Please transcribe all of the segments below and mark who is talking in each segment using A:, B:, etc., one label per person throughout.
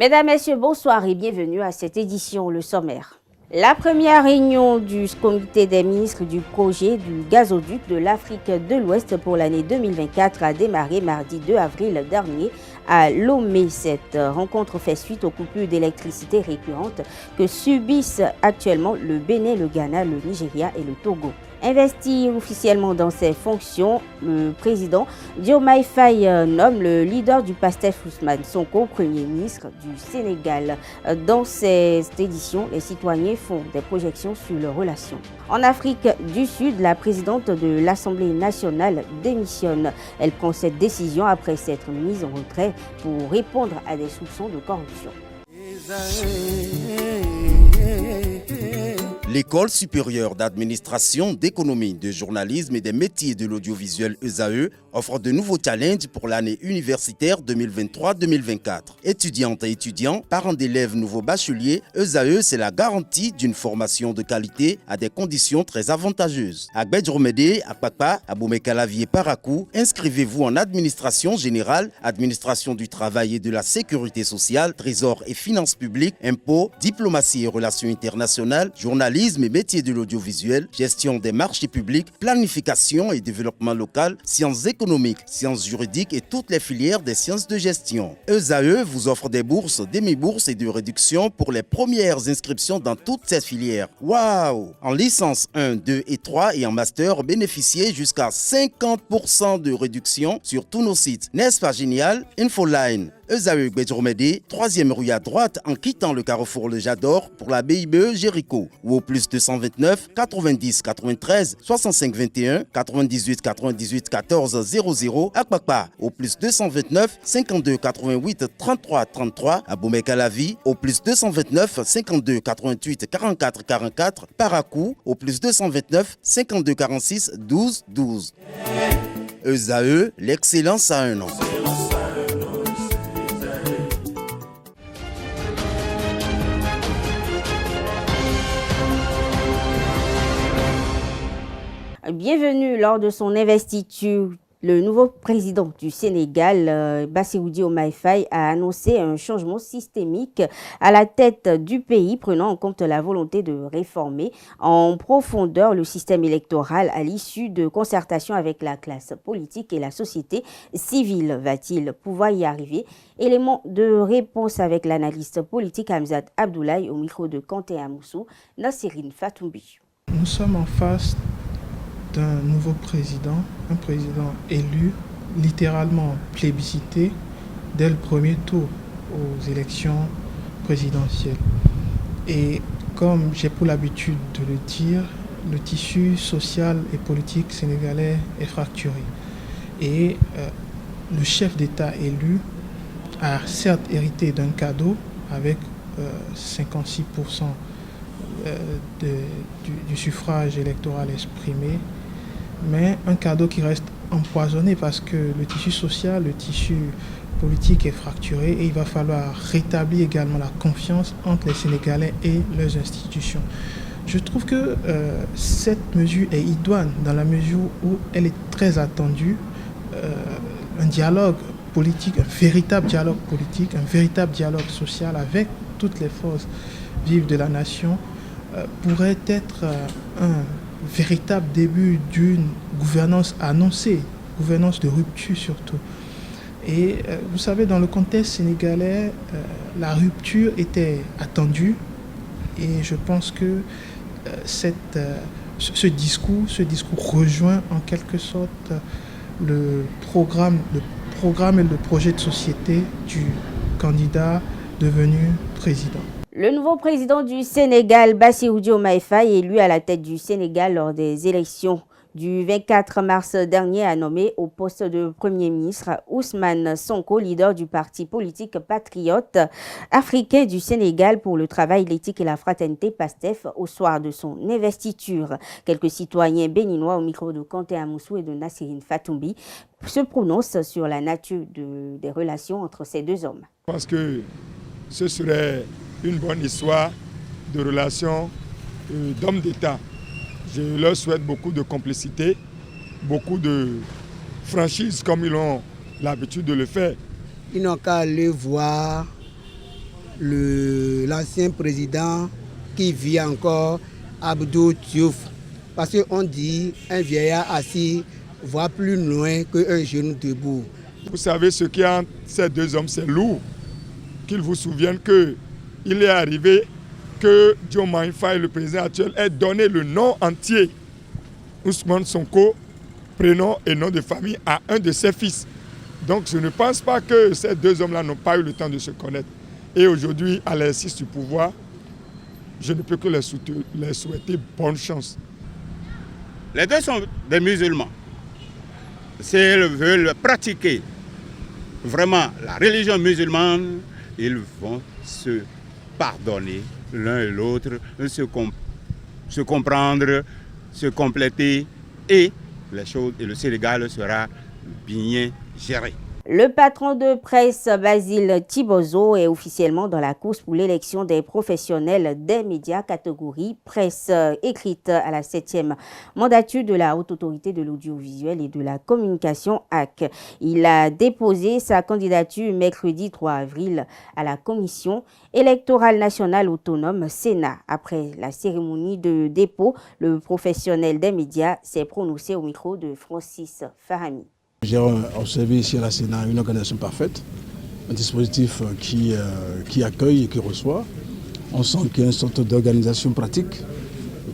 A: Mesdames, Messieurs, bonsoir et bienvenue à cette édition, le sommaire. La première réunion du comité des ministres du projet du gazoduc de l'Afrique de l'Ouest pour l'année 2024 a démarré mardi 2 avril dernier à Lomé. Cette rencontre fait suite aux coupures d'électricité récurrentes que subissent actuellement le Bénin, le Ghana, le Nigeria et le Togo. Investi officiellement dans ses fonctions, le président Diomaye Faye nomme le leader du PASTEF Ousmane Sonko Premier ministre du Sénégal. Dans cette édition, les citoyens font des projections sur leurs relations. En Afrique du Sud, la présidente de l'Assemblée nationale démissionne. Elle prend cette décision après s'être mise en retrait pour répondre à des soupçons de corruption.
B: L'École supérieure d'administration, d'économie, de journalisme et des métiers de l'audiovisuel ESAE offre de nouveaux challenges pour l'année universitaire 2023-2024. Étudiantes et étudiants, parents d'élèves nouveaux bacheliers, ESAE, c'est la garantie d'une formation de qualité à des conditions très avantageuses. À Gbedjromede, à Kpakpa, à Boumekalavi et Parakou, inscrivez-vous en administration générale, administration du travail et de la sécurité sociale, trésor et finances publiques, impôts, diplomatie et relations internationales, journalisme et métiers de l'audiovisuel, gestion des marchés publics, planification et développement local, sciences économiques, sciences juridiques et toutes les filières des sciences de gestion. ESAE vous offre des bourses, demi-bourses et de réductions pour les premières inscriptions dans toutes ces filières. Waouh! En licence 1, 2 et 3 et en master, bénéficiez jusqu'à 50% de réduction sur tous nos sites. N'est-ce pas génial? Infoline. ESAE Gbedjromede, 3e rue à droite en quittant le carrefour Le Jador pour la BIBE Jéricho ou au plus 229 90 93 65 21 98 98 14 00 à Kpakpa au plus 229 52 88 33 33 à Boumekalavi au plus 229 52 88 44 44 Parakou au plus 229 52 46 12 12. ESAE, l'excellence à un nom.
A: Bienvenue lors de son investiture. Le nouveau président du Sénégal, Bassirou Diomaye Faye, a annoncé un changement systémique à la tête du pays, prenant en compte la volonté de réformer en profondeur le système électoral à l'issue de concertations avec la classe politique et la société civile. Va-t-il pouvoir y arriver? Élément de réponse avec l'analyste politique Hamzat Abdoulaye au micro de Kanté Amoussou, Nassirine Fatoumbi.
C: Nous sommes en face d'un nouveau président, un président élu, littéralement plébiscité dès le premier tour aux élections présidentielles. Et comme j'ai pour l'habitude de le dire, le tissu social et politique sénégalais est fracturé. Et le chef d'État élu a certes hérité d'un cadeau avec 56% du suffrage électoral exprimé, mais un cadeau qui reste empoisonné parce que le tissu social, le tissu politique est fracturé et il va falloir rétablir également la confiance entre les Sénégalais et leurs institutions. Je trouve que cette mesure est idoine dans la mesure où elle est très attendue. Un dialogue politique, un véritable dialogue politique, un véritable dialogue social avec toutes les forces vives de la nation pourrait être un véritable début d'une gouvernance annoncée, gouvernance de rupture surtout. Et vous savez, dans le contexte sénégalais, la rupture était attendue et je pense que ce discours rejoint en quelque sorte le programme et le projet de société du candidat devenu président.
A: Le nouveau président du Sénégal, Bassirou Diomaye Faye, élu à la tête du Sénégal lors des élections du 24 mars dernier, a nommé au poste de Premier ministre Ousmane Sonko, leader du parti politique patriote africain du Sénégal pour le travail, l'éthique et la fraternité PASTEF au soir de son investiture. Quelques citoyens béninois au micro de Kanté Amoussou et de Nassirine Fatoumbi se prononcent sur la nature des relations entre ces deux hommes.
D: Je pense que ce serait une bonne histoire de relations d'hommes d'État. Je leur souhaite beaucoup de complicité, beaucoup de franchise comme ils ont l'habitude de le faire.
E: Ils n'ont qu'à aller voir l'ancien président qui vit encore, Abdou Diouf. Parce qu'on dit un vieillard assis voit plus loin qu'un jeune debout.
D: Vous savez ce qu'il y a entre ces deux hommes, c'est lourd. Qu'ils vous souviennent qu'il est arrivé que Diomaye Faye, le président actuel, ait donné le nom entier, Ousmane Sonko, prénom et nom de famille, à un de ses fils. Donc je ne pense pas que ces deux hommes-là n'ont pas eu le temps de se connaître. Et aujourd'hui, à l'exercice du pouvoir, je ne peux que les souhaiter bonne chance.
F: Les deux sont des musulmans. S'ils veulent pratiquer vraiment la religion musulmane, ils vont se pardonner l'un et l'autre, se comprendre, se compléter et les choses, et le Sénégal sera bien géré.
A: Le patron de presse Basile Thibozo est officiellement dans la course pour l'élection des professionnels des médias catégorie presse écrite à la 7e mandature de la Haute Autorité de l'Audiovisuel et de la Communication HAC. Il a déposé sa candidature mercredi 3 avril à la Commission électorale nationale autonome Sénat. Après la cérémonie de dépôt, le professionnel des médias s'est prononcé au micro de Francis Fahami.
G: J'ai observé ici à la Sénat une organisation parfaite, un dispositif qui accueille et qui reçoit. On sent qu'il y a une sorte d'organisation pratique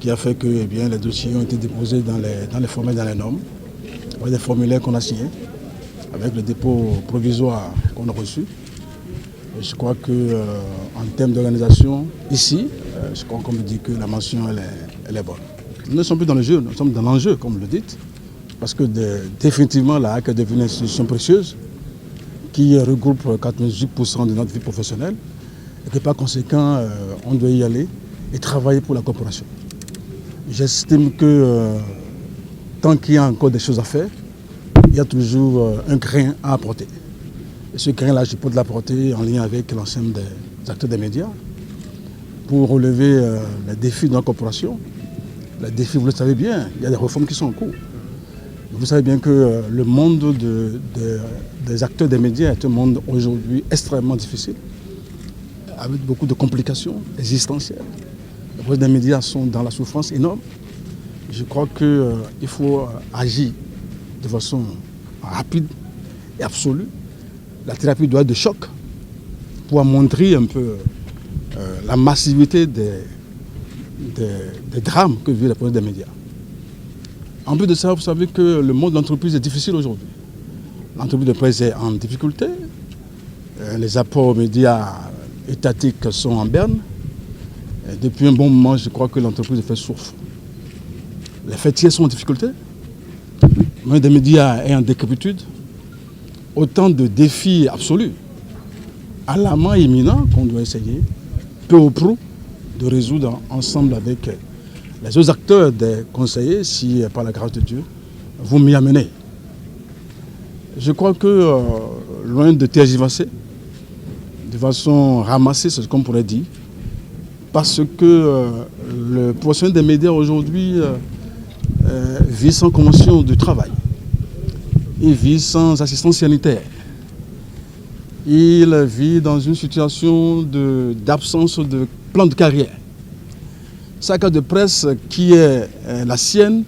G: qui a fait que les dossiers ont été déposés dans les formulaires, dans les normes, avec des formulaires qu'on a signés, avec le dépôt provisoire qu'on a reçu. Et je crois qu'en termes d'organisation, ici, je crois qu'on me dit que la mention elle est bonne. Nous ne sommes plus dans le jeu, nous sommes dans l'enjeu, comme vous le dites. Parce que définitivement, la HAC est devenue une institution précieuse qui regroupe 98% de notre vie professionnelle et que par conséquent, on doit y aller et travailler pour la corporation. J'estime que tant qu'il y a encore des choses à faire, il y a toujours un grain à apporter. Et ce grain-là, je peux l'apporter en lien avec l'ensemble des acteurs des médias pour relever les défis de la corporation. Les défis, vous le savez bien, il y a des réformes qui sont en cours. Vous savez bien que le monde des acteurs des médias est un monde aujourd'hui extrêmement difficile, avec beaucoup de complications existentielles. Les médias sont dans la souffrance énorme. Je crois qu'il faut agir de façon rapide et absolue. La thérapie doit être de choc pour montrer un peu la massivité des drames que vivent les projets des médias. En plus de ça, vous savez que le monde de l'entreprise est difficile aujourd'hui. L'entreprise de presse est en difficulté. Les apports aux médias étatiques sont en berne. Et depuis un bon moment, je crois que l'entreprise de presse souffre. Les fêtiers sont en difficulté. Le monde des médias est en décrépitude. Autant de défis absolus, alarmants et imminents qu'on doit essayer, peu ou prou, de résoudre ensemble avec les autres acteurs des conseillers, si par la grâce de Dieu, vous m'y amenez. Je crois que, loin de tergiverser, de façon ramassée, c'est ce qu'on pourrait dire, parce que le professionnel des médias aujourd'hui vit sans convention de travail, il vit sans assistance sanitaire, il vit dans une situation d'absence de plan de carrière. Sa carte de presse qui est la sienne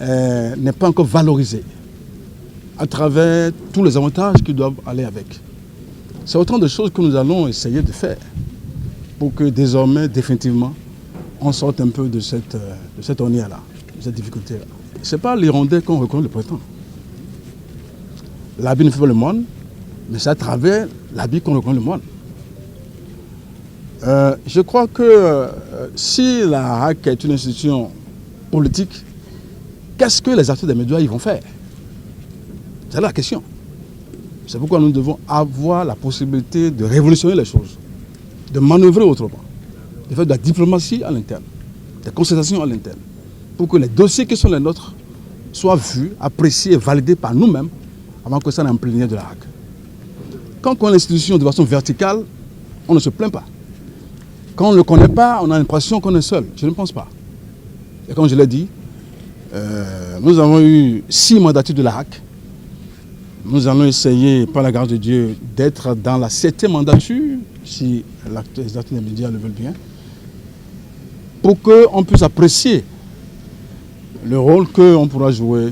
G: n'est pas encore valorisée à travers tous les avantages qui doivent aller avec. C'est autant de choses que nous allons essayer de faire pour que désormais, définitivement, on sorte un peu de cette ornière-là, de cette difficulté-là. Ce n'est pas l'Hirondais qu'on reconnaît le printemps. L'habit ne fait pas le moine, mais c'est à travers l'habit qu'on reconnaît le moine. Je crois que si la HAC est une institution politique, qu'est-ce que les acteurs des médias ils vont faire? C'est là la question. C'est pourquoi nous devons avoir la possibilité de révolutionner les choses, de manœuvrer autrement, de faire de la diplomatie à l'interne, des concertations à l'interne, pour que les dossiers qui sont les nôtres soient vus, appréciés et validés par nous-mêmes avant que ça n'en plénière de la HAC. Quand on connaît l'institution de façon verticale, on ne se plaint pas. Quand on ne le connaît pas, on a l'impression qu'on est seul. Je ne pense pas. Et comme je l'ai dit, nous avons eu 6 mandatures de la HAC. Nous allons essayer, par la grâce de Dieu, d'être dans la 7e mandature, si les acteurs des médias le veulent bien, pour qu'on puisse apprécier le rôle qu'on pourra jouer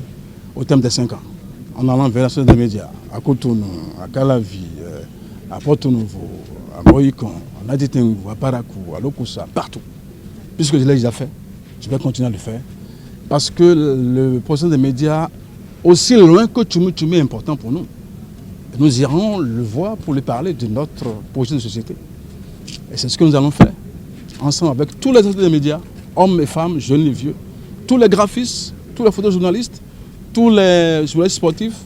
G: au terme des 5 ans, en allant vers la société des médias, à Cotonou, à Calavi, à Porto-Nouveau, à Moïcon, à Naditengu, à Parakou, à Lokusa, partout. Puisque je l'ai déjà fait, je vais continuer à le faire. Parce que le processus des médias, aussi loin que Tchoumi est important pour nous. Nous irons le voir pour lui parler de notre projet de société. Et c'est ce que nous allons faire, ensemble avec tous les acteurs des médias, hommes et femmes, jeunes et vieux, tous les graphistes, tous les photojournalistes, tous les journalistes sportifs,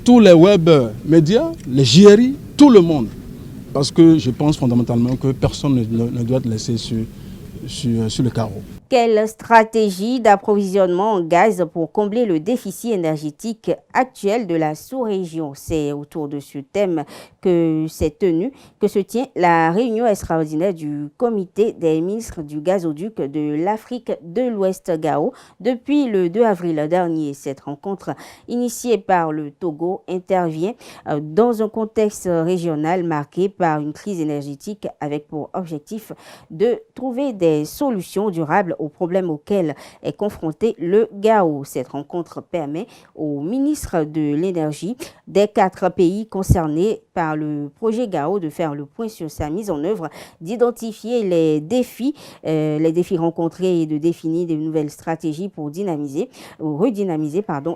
G: tous les web médias, les JRI, tout le monde. Parce que je pense fondamentalement que personne ne doit être laissé sur le carreau.
A: Quelle stratégie d'approvisionnement en gaz pour combler le déficit énergétique actuel de la sous-région? C'est autour de ce thème que se tient la réunion extraordinaire du comité des ministres du gazoduc de l'Afrique de l'Ouest GAO depuis le 2 avril dernier. Cette rencontre initiée par le Togo intervient dans un contexte régional marqué par une crise énergétique avec pour objectif de trouver des solutions durables aux problèmes auxquels est confronté le GAO. Cette rencontre permet au ministre de l'Énergie des 4 pays concernés par le projet GAO de faire le point sur sa mise en œuvre, d'identifier les défis rencontrés et de définir de nouvelles stratégies pour redynamiser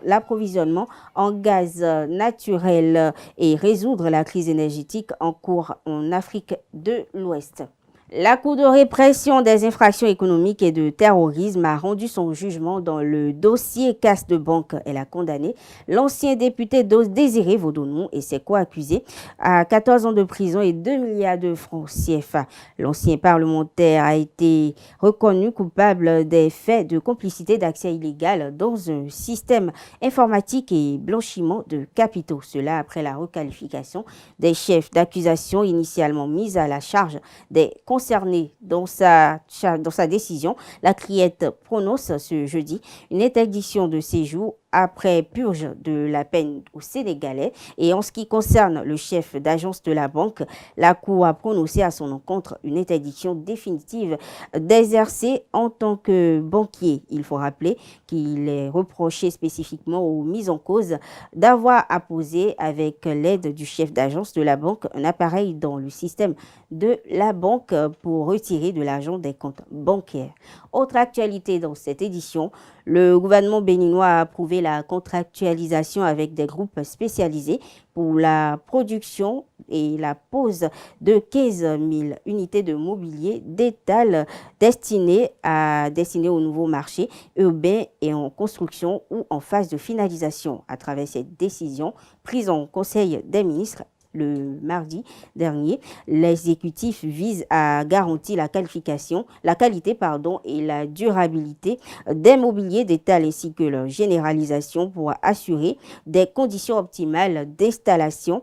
A: l'approvisionnement en gaz naturel et résoudre la crise énergétique en cours en Afrique de l'Ouest. La Cour de répression des infractions économiques et de terrorisme a rendu son jugement dans le dossier casse de banque. Elle a condamné l'ancien député Désiré Vaudonou et ses co-accusés à 14 ans de prison et 2 milliards de francs CFA. L'ancien parlementaire a été reconnu coupable des faits de complicité d'accès illégal dans un système informatique et blanchiment de capitaux. Cela après la requalification des chefs d'accusation initialement mis à la charge des concernés dans sa décision. La criette prononce ce jeudi une interdiction de séjour après purge de la peine au Sénégalais. Et en ce qui concerne le chef d'agence de la banque, la Cour a prononcé à son encontre une interdiction définitive d'exercer en tant que banquier. Il faut rappeler qu'il est reproché spécifiquement aux mises en cause d'avoir apposé avec l'aide du chef d'agence de la banque un appareil dans le système de la banque pour retirer de l'argent des comptes bancaires. Autre actualité dans cette édition, le gouvernement béninois a approuvé la contractualisation avec des groupes spécialisés pour la production et la pose de 15 000 unités de mobilier d'étal destinées au nouveau marché urbain et en construction ou en phase de finalisation. À travers cette décision prise en Conseil des ministres le mardi dernier, l'exécutif vise à garantir la qualité et la durabilité des mobiliers d'étal ainsi que leur généralisation pour assurer des conditions optimales d'installation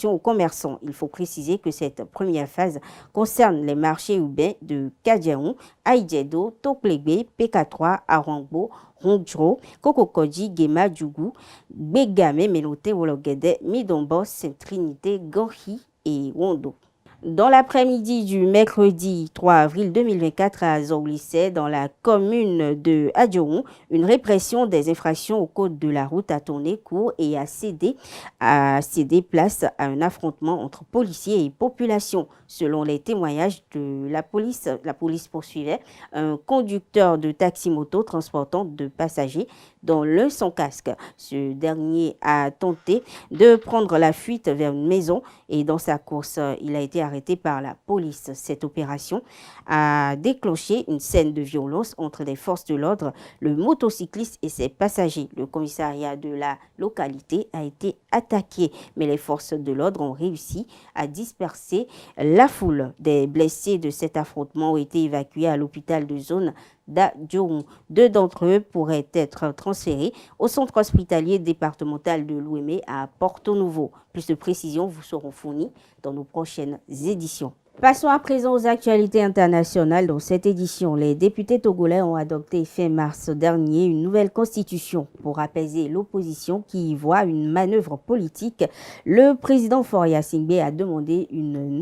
A: aux commerçants. Il faut préciser que cette première phase concerne les marchés urbains de Kadiaou, Aïdjedo, Toklebe, PK3, Arangbo, Rondro, Kokokodji, Gema, Djougou, Begame, Melote, Wologede, Midombo, Sainte-Trinité, Gorhi et Wondo. Dans l'après-midi du mercredi 3 avril 2024 à Zorglissé, dans la commune de Adjoun, une répression des infractions au code de la route a tourné court et a cédé place à un affrontement entre policiers et population. Selon les témoignages de la police poursuivait un conducteur de taxi-moto transportant de passagers dont l'un sans casque. Ce dernier a tenté de prendre la fuite vers une maison et dans sa course, il a été arrêté par la police. Cette opération a déclenché une scène de violence entre les forces de l'ordre, le motocycliste et ses passagers. Le commissariat de la localité a été attaqué, mais les forces de l'ordre ont réussi à disperser la foule. Des blessés de cet affrontement ont été évacués à l'hôpital de zone d'Adjoun. 2 d'entre eux pourraient être transférés au centre hospitalier départemental de l'Ouémé à Porto Nouveau. Plus de précisions vous seront fournies dans nos prochaines éditions. Passons à présent aux actualités internationales. Dans cette édition, les députés togolais ont adopté fin mars dernier une nouvelle constitution pour apaiser l'opposition qui y voit une manœuvre politique. Le président Faure Gnassingbé a demandé une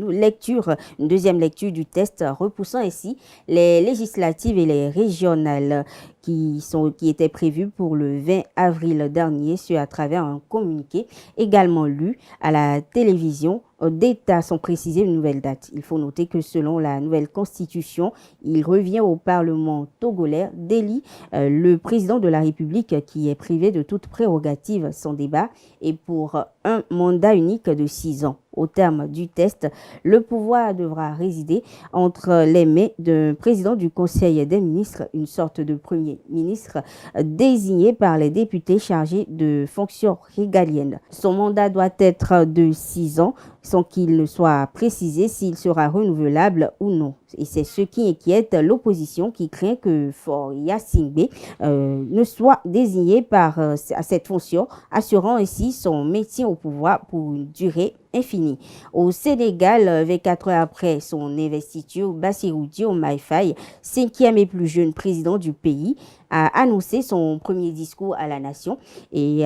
A: deuxième lecture du texte, repoussant ainsi les législatives et les régionales qui étaient prévues pour le 20 avril dernier, ce à travers un communiqué également lu à la télévision. Des dates sont précisées une nouvelle date. Il faut noter que selon la nouvelle constitution, il revient au Parlement togolais d'élire le président de la République qui est privé de toute prérogative sans débat et pour un mandat unique de 6 ans. Au terme du test, le pouvoir devra résider entre les mains d'un président du Conseil des ministres, une sorte de premier ministre désigné par les députés chargés de fonctions régaliennes. Son mandat doit être de 6 ans sans qu'il ne soit précisé s'il sera renouvelable ou non. Et c'est ce qui inquiète l'opposition qui craint que Faure Gnassingbé ne soit désigné à cette fonction, assurant ainsi son maintien au pouvoir pour une durée infinie. Au Sénégal, 24 heures après son investiture, Bassirou Diomaye Faye, 5e et plus jeune président du pays, a annoncé son premier discours à la nation et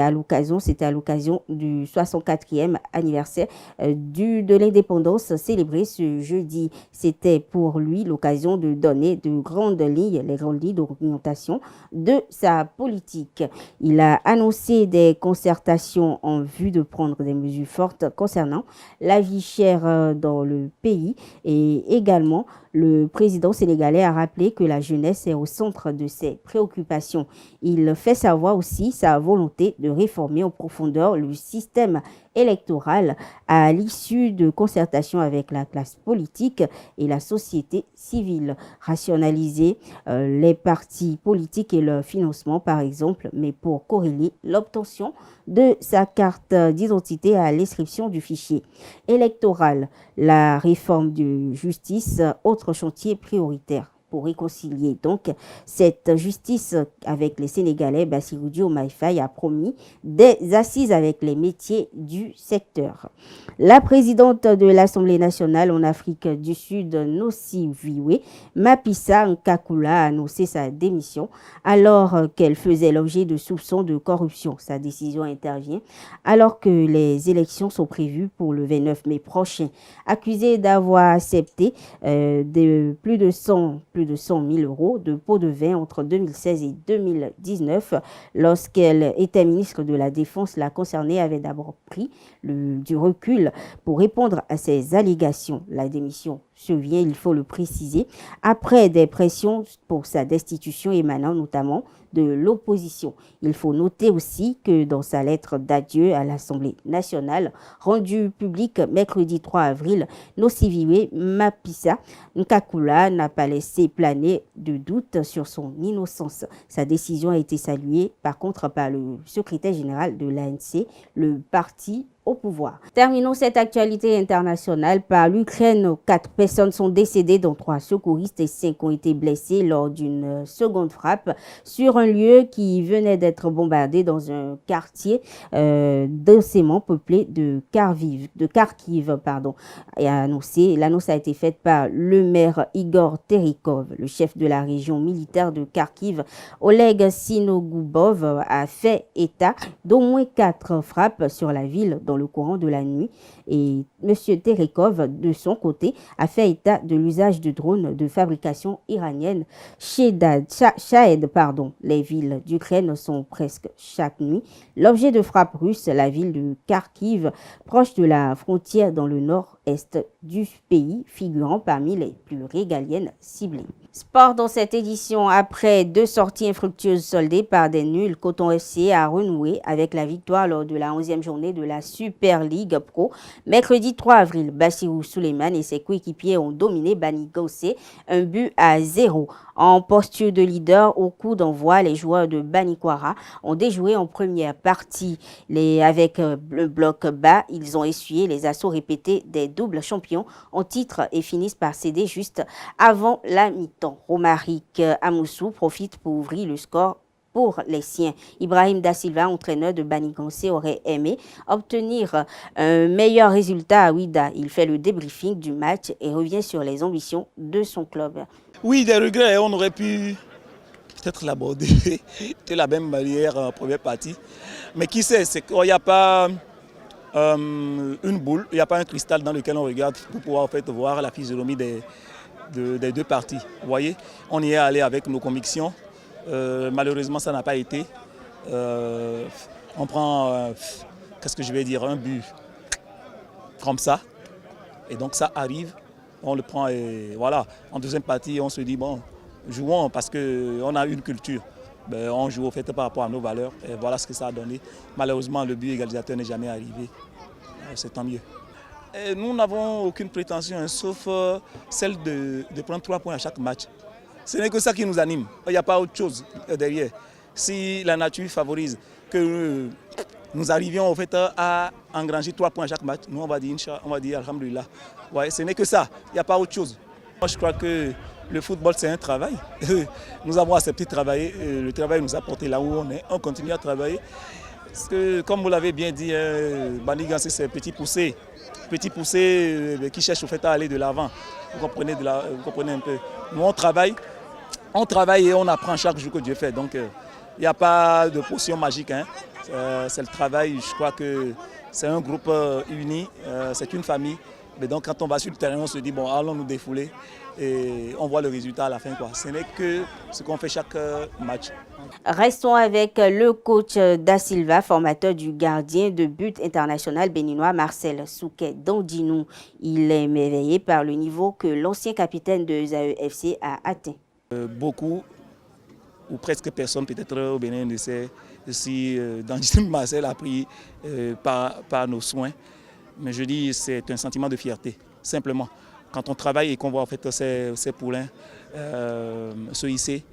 A: c'était à l'occasion du 64e anniversaire de l'indépendance célébré ce jeudi. C'était pour lui l'occasion de donner les grandes lignes d'orientation de sa politique. Il a annoncé des concertations en vue de prendre des mesures fortes concernant la vie chère dans le pays et également le président sénégalais a rappelé que la jeunesse est au centre de ses préoccupations. Il fait savoir aussi sa volonté de réformer en profondeur le système électoral à l'issue de concertations avec la classe politique et la société civile. Rationaliser les partis politiques et leur financement, par exemple, mais pour corréler l'obtention de sa carte d'identité à l'inscription du fichier électoral. La réforme de justice, autre chantier prioritaire. Pour réconcilier donc cette justice avec les Sénégalais, Bassirou Diomaye Faye a promis des assises avec les métiers du secteur. La présidente de l'Assemblée nationale en Afrique du Sud, Nosiviwe Mapisa Nkakula, a annoncé sa démission alors qu'elle faisait l'objet de soupçons de corruption. Sa décision intervient alors que les élections sont prévues pour le 29 mai prochain. Accusée d'avoir accepté plus de 100 000 euros de pots de vin entre 2016 et 2019. Lorsqu'elle était ministre de la Défense, la concernée avait d'abord pris du recul pour répondre à ces allégations. La démission survient, il faut le préciser, après des pressions pour sa destitution émanant notamment de l'opposition. Il faut noter aussi que dans sa lettre d'adieu à l'Assemblée nationale, rendue publique mercredi 3 avril, Nosiviwe Mapisa Nkakula n'a pas laissé planer de doute sur son innocence. Sa décision a été saluée par contre par le secrétaire général de l'ANC, le parti au pouvoir. Terminons cette actualité internationale par l'Ukraine. 4 personnes sont décédées, dont 3 secouristes et 5 ont été blessés lors d'une seconde frappe sur un lieu qui venait d'être bombardé dans un quartier densément peuplé de Kharkiv. L'annonce a été faite par le maire Igor Terikov. Le chef de la région militaire de Kharkiv, Oleg Sinogubov, a fait état d'au moins 4 frappes sur la ville dans le courant de la nuit et M. Terikov, de son côté, a fait état de l'usage de drones de fabrication iranienne. Shahed, les villes d'Ukraine sont presque chaque nuit l'objet de frappes russes. La ville de Kharkiv, proche de la frontière dans le nord-est du pays, figurant parmi les plus régaliennes ciblées. Sport dans cette édition, après 2 sorties infructueuses soldées par des nuls, Coton FC a renoué avec la victoire lors de la 11e journée de la Super League Pro. Mercredi 3 avril, Bassirou Souleymane et ses coéquipiers ont dominé Bani Gossé 1-0. En posture de leader au coup d'envoi, les joueurs de Bani Kwara ont déjoué en première partie. Avec le bloc bas, ils ont essuyé les assauts répétés des doubles champions en titre et finissent par céder juste avant la mi-temps. Romaric Amoussou profite pour ouvrir le score pour les siens. Ibrahim Da Silva, entraîneur de Banigansé, aurait aimé obtenir un meilleur résultat à Ouida. Il fait le débriefing du match et revient sur les ambitions de son club.
H: Oui, des regrets, on aurait pu peut-être l'aborder de la même manière en première partie. Mais qui sait, c'est qu'il n'y a pas une boule, il n'y a pas un cristal dans lequel on regarde pour pouvoir en fait, voir la physionomie des deux parties. Vous voyez, on y est allé avec nos convictions. Malheureusement, ça n'a pas été. On prend, qu'est-ce que je vais dire, un but comme ça. Et donc ça arrive, on le prend et voilà. En deuxième partie, on se dit, bon, jouons parce qu'on a une culture. Ben, on joue au fait par rapport à nos valeurs et voilà ce que ça a donné. Malheureusement, le but égalisateur n'est jamais arrivé. C'est tant mieux. Et nous n'avons aucune prétention, hein, sauf celle de prendre 3 points à chaque match. Ce n'est que ça qui nous anime. Il n'y a pas autre chose derrière. Si la nature favorise que nous arrivions au fait à engranger 3 points à chaque match, nous on va dire alhamdoulilah. Ouais, ce n'est que ça, il n'y a pas autre chose. Moi je crois que le football c'est un travail. Nous avons accepté de travailler, le travail nous a porté là où on est, on continue à travailler. Parce que comme vous l'avez bien dit, Banigansé c'est petit poussé qui cherche au fait à aller de l'avant. Vous comprenez un peu. Nous on travaille et on apprend chaque jour que Dieu fait. Donc il n'y a pas de potion magique. Hein. C'est le travail, je crois que c'est un groupe uni, c'est une famille. Mais donc quand on va sur le terrain, on se dit bon, allons nous défouler et on voit le résultat à la fin. Quoi. Ce n'est que ce qu'on fait chaque match.
A: Restons avec le coach Da Silva, formateur du gardien de but international béninois Marcel Souquet Dandinou. Il est émerveillé par le niveau que l'ancien capitaine de ESAE FC a atteint.
H: Beaucoup ou presque personne peut-être au Bénin ne sait si Dandinou Marcel a pris par nos soins. Mais je dis c'est un sentiment de fierté, simplement. Quand on travaille et qu'on voit en fait ces poulains se hisser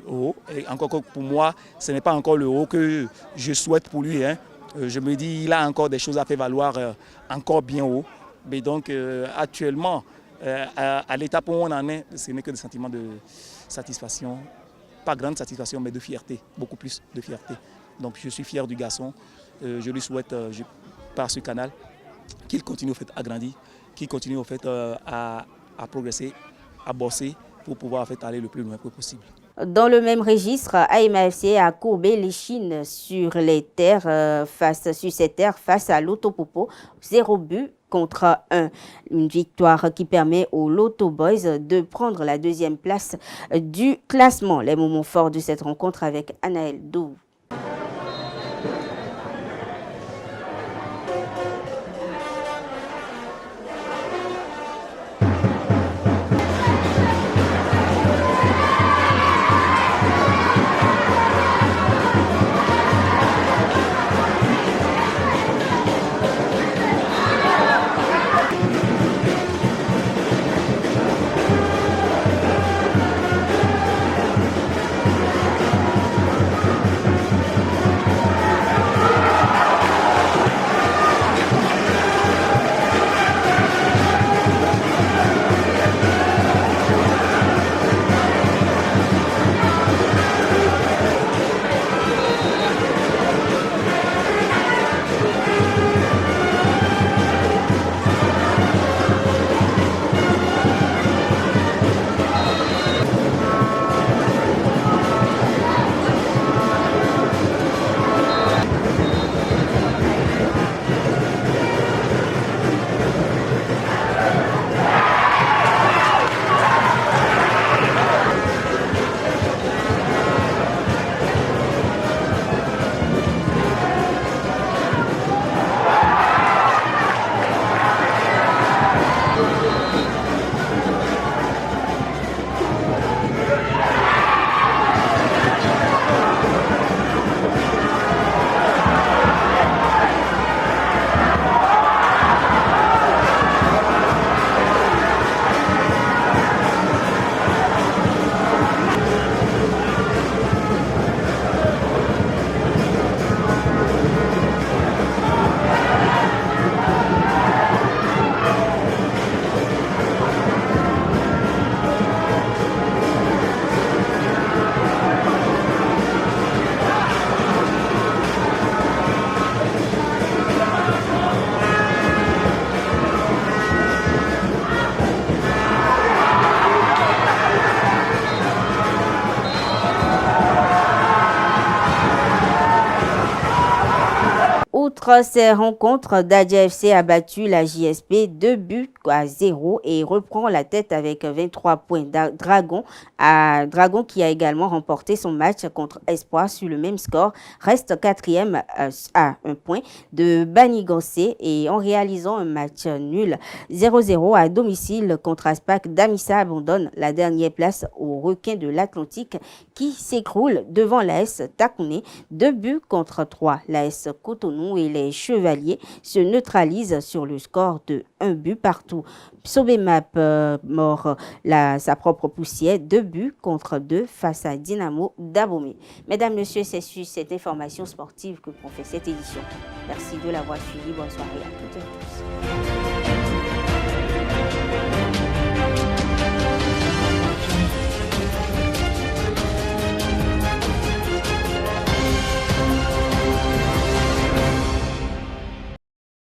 H: au haut, et encore que pour moi, ce n'est pas encore le haut que je souhaite pour lui. Hein. Je me dis il a encore des choses à faire valoir encore bien haut. Mais donc actuellement, à l'étape où on en est, ce n'est que des sentiments de satisfaction. Pas grande satisfaction, mais de fierté, beaucoup plus de fierté. Donc je suis fier du garçon. Je lui souhaite par ce canal qu'il continue au fait à grandir, qu'il continue au fait à progresser, à bosser pour pouvoir en fait aller le plus loin possible.
A: Dans le même registre, AMAFC a courbé l'échine sur ses terres face à l'Autopopo, 0 but contre 1. Une victoire qui permet aux Loto Boys de prendre la 2e place du classement. Les moments forts de cette rencontre avec Anaël Dou. Outre ces rencontres, Dadja FC a battu la JSP 2-0 et reprend la tête avec 23 points. Dragon qui a également remporté son match contre Espoir sur le même score, reste quatrième à 1 point de Banigansé et en réalisant un match nul 0-0 à domicile contre Aspac, Damissa abandonne la dernière place aux Requins de l'Atlantique qui s'écroule devant l'AS Takouné 2-3. L'AS Cotonou et les Chevaliers se neutralisent sur le score de 1-partout. Sobemap mord sa propre poussière, 2-2 face à Dynamo d'Abomey. Mesdames, Messieurs, c'est sur cette information sportive que l'on fait cette édition. Merci de l'avoir suivi. Bonne soirée à toutes et à tous.